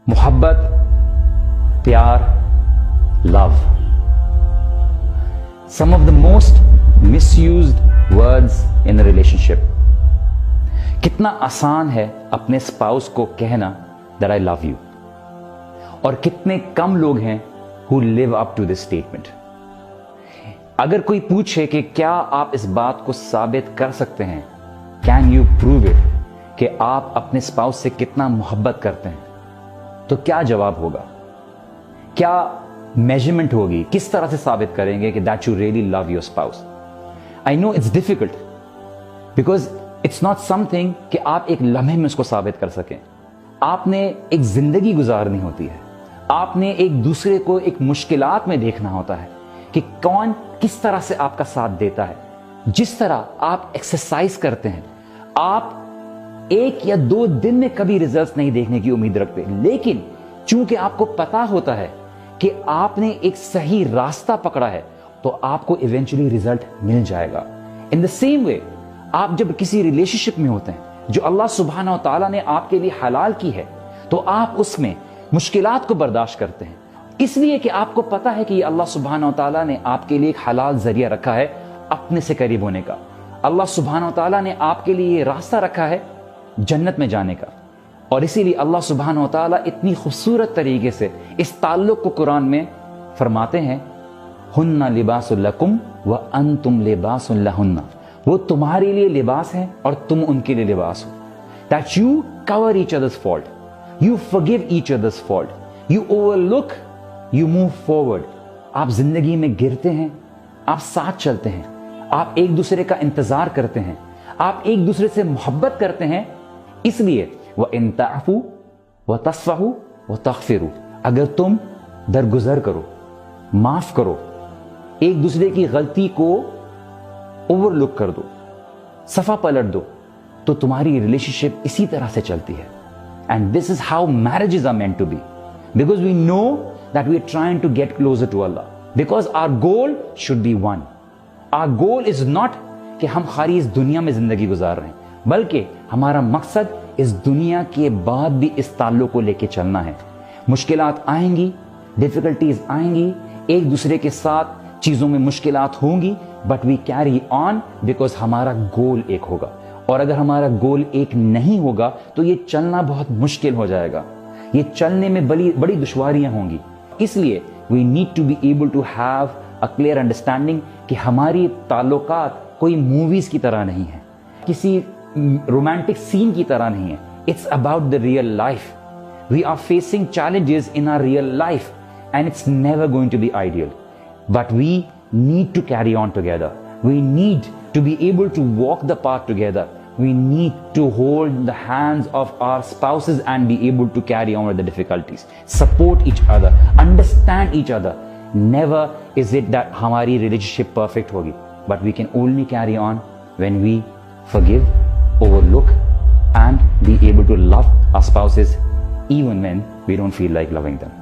محبت, پیار, love. Some of the most misused words in a relationship. کتنا آسان ہے اپنے اسپاؤس کو کہنا that I love you, اور کتنے کم لوگ ہیں who live up to this statement. اگر کوئی پوچھے کہ کیا آپ اس بات کو ثابت کر سکتے ہیں, can you prove it, کہ آپ اپنے اسپاؤس سے کتنا محبت کرتے ہیں, تو کیا جواب ہوگا؟ کیا میجرمنٹ ہوگی؟ کس طرح سے ثابت کریں گے کہ that you really love your spouse? I know it's difficult because it's not something کہ آپ ایک لمحے میں اس کو ثابت کر سکیں. آپ نے ایک زندگی گزارنی ہوتی ہے, آپ نے ایک دوسرے کو ایک مشکلات میں دیکھنا ہوتا ہے کہ کون کس طرح سے آپ کا ساتھ دیتا ہے. جس طرح آپ ایکسرسائز کرتے ہیں, آپ ایک یا دو دن میں کبھی ریزلٹس نہیں دیکھنے کی امید رکھتے, لیکن چونکہ آپ کو پتا ہوتا ہے کہ آپ نے ایک صحیح راستہ پکڑا ہے تو آپ کو ایونچولی ریزلٹ مل جائے گا. ان دا سیم وے, آپ جب کسی ریلیشن شپ میں ہوتے ہیں جو اللہ سبحانہ و تعالیٰ نے آپ کے لیے حلال کی ہے, تو آپ اس میں مشکلات کو برداشت کرتے ہیں, اس لیے کہ آپ کو پتا ہے کہ یہ اللہ سبحانہ و تعالیٰ نے آپ کے لیے ایک حلال ذریعہ رکھا ہے اپنے سے قریب ہونے کا. اللہ سبحانہ و تعالیٰ نے آپ کے لیے یہ راستہ رکھا ہے جنت میں جانے کا. اور اسی لیے اللہ سبحانہ و تعالیٰ اتنی خوبصورت طریقے سے اس تعلق کو قرآن میں فرماتے ہیں, ہن لباس لکم وانتم لباس لہن, وہ تمہارے لیے لباس ہیں اور تم ان کے لیے لباس ہو. That you cover each other's fault, you forgive each other's fault, you overlook, you move forward. آپ زندگی میں گرتے ہیں, آپ ساتھ چلتے ہیں, آپ ایک دوسرے کا انتظار کرتے ہیں, آپ ایک دوسرے سے محبت کرتے ہیں. اس لیے وَإِن تَعْفُوا وَتَصْفَحُوا وَتَغْفِرُوا, اگر تم درگزر کرو, معاف کرو, ایک دوسرے کی غلطی کو اوور لک کر دو, صفحہ پلٹ دو, تو تمہاری ریلیشن شپ اسی طرح سے چلتی ہے. And this is how marriages are meant to be, because we know that we are trying to get closer to Allah, because our goal should be one. Our goal is not کہ ہم خالی اس دنیا میں زندگی گزار رہے ہیں, بلکہ ہمارا مقصد اس دنیا کے بعد بھی اس تعلق کو لے کے چلنا ہے. مشکلات آئیں گی, ڈیفیکلٹیز آئیں گی, ایک دوسرے کے ساتھ چیزوں میں مشکلات ہوں گی, but we carry on because ہمارا گول ایک ہوگا. اور اگر ہمارا گول ایک نہیں ہوگا تو یہ چلنا بہت مشکل ہو جائے گا, یہ چلنے میں بڑی دشواریاں ہوں گی. اس لیے we need to be able to have a clear understanding کہ ہماری تعلقات کوئی موویز کی طرح نہیں ہے, کسی رومانٹک سین کی طرح نہیں ہے. It's about the real life. We are facing challenges in our real life and it's never going to be ideal. But we need to carry on together. We need to be able to walk the path together. We need to hold the hands of our spouses and be able to carry on with the difficulties. Support each other. Understand each other. Never is it that ہماری relationship perfect ہوگی. But we can only carry on when we forgive, overlook, and be able to love our spouses even when we don't feel like loving them.